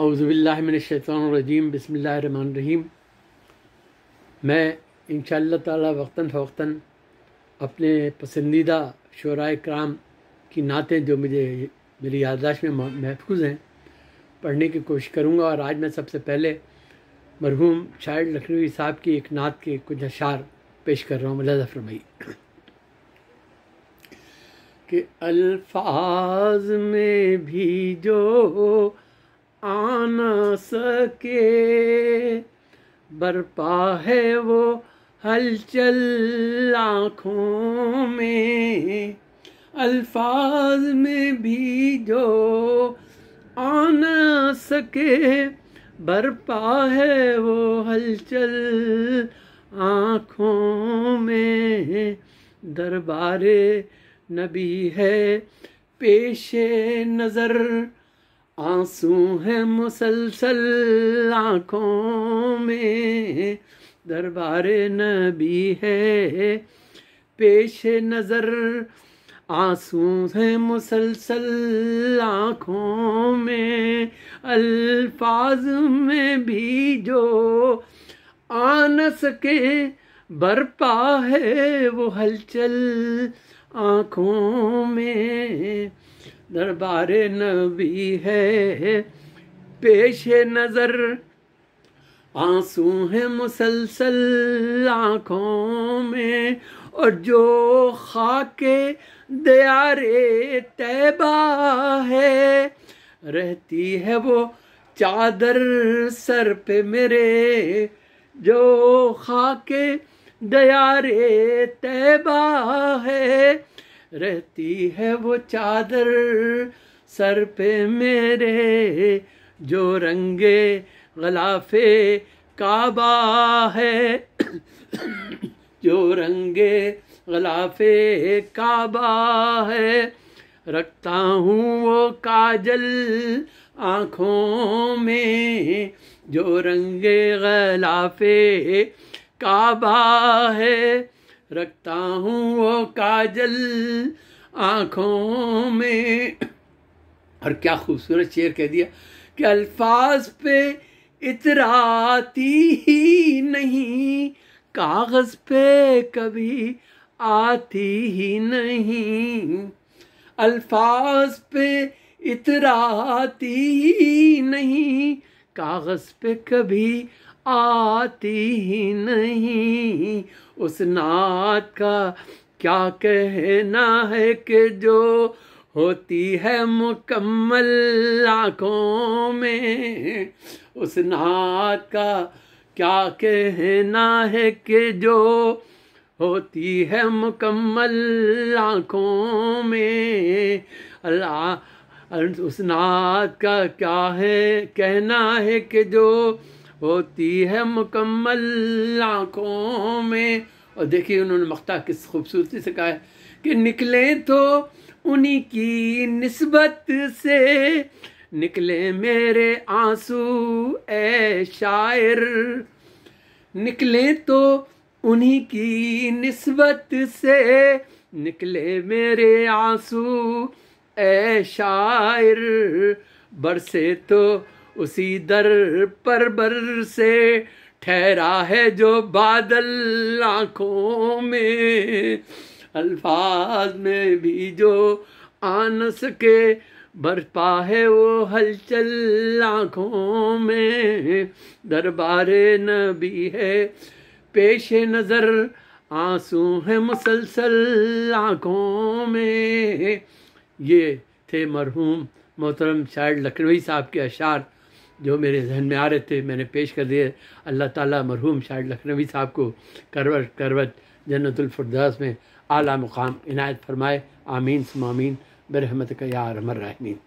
औज़ुबिल्लाहि मिनश्शैतानिर्रजीम बिस्मिल्लाहिर्रहमानिर्रहीम। मैं इंशाअल्लाह ताला वक्तन फ़वक्तन अपने पसंदीदा शुअराए किराम की नातें जो मेरी याददाश्त में महफूज हैं पढ़ने की कोशिश करूँगा। और आज मैं सबसे पहले मरहूम शायर लखनवी साहब की एक नात के कुछ अशार पेश कर रहा हूँ। मुलाज़ा फरमाइए कि अल्फाज में भी जो आ न सके बरपा है वो हलचल आँखों में। अल्फाज में भी जो आ न सके बरपा है वो हलचल आँखों में। दरबारे नबी है पेशे नज़र आंसू है मुसलसल आँखों में। दरबारे नबी है पेशे नज़र आंसू है मुसलसल आँखों में। अल्फाज में भी जो आ न सके बरपा है वो हलचल आँखों में। दरबारे नबी है पेशे नज़र आंसू है मुसलसल आँखों में। और जो खाके दियारे तैबा है रहती है वो चादर सर पे मेरे। जो खाके दियारे तैबा है रहती है वो चादर सर पे मेरे। जो रंगे गलाफे काबा है जो रंगे गलाफे काबा है रखता हूँ वो काजल आँखों में। जो रंगे गलाफे काबा है रखता हूँ वो काजल आँखों में। और क्या खूबसूरत शेर कह दिया कि अल्फाज पे इतराती ही नहीं कागज़ पे कभी आती ही नहीं। अल्फाज पे इतराती ही नहीं कागज़ पे कभी आती ही नहीं। उस नात का क्या कहना है कि जो होती है मुकम्मल आँखों में। उस नात का क्या कहना है कि जो होती है मुकम्मल आँखों में। अल्लाह उस नात का क्या है कहना है कि जो होती है मुकम्मल आँखों में। और देखिए उन्होंने मख्ता किस खूबसूरती से कहा है कि निकले तो उन्हीं की निस्बत से निकले मेरे आंसू ए शायर। निकले तो उन्हीं की निस्बत से निकले मेरे आंसू ए शायर। बरसे तो उसी दर पर बरसे ठहरा है जो बादल आँखों में। अल्फाज में भी जो आ न सके बरपा है वो हलचल आँखों में। दरबारे नबी है पेशे नज़र आंसू है मुसलसल आँखों में। ये थे मरहूम मोहतरम शायर लखनवी साहब के अशार जो मेरे जहन में आ रहे थे, मैंने पेश कर दिए। अल्लाह ताला मरहूम शायर लखनवी साहब को करवट करवट जन्नतुल फिरदौस में आला मुकाम इनायत फरमाए। आमीन सुम्मा आमीन बिरहमतिक या अरहमर राहिमीन।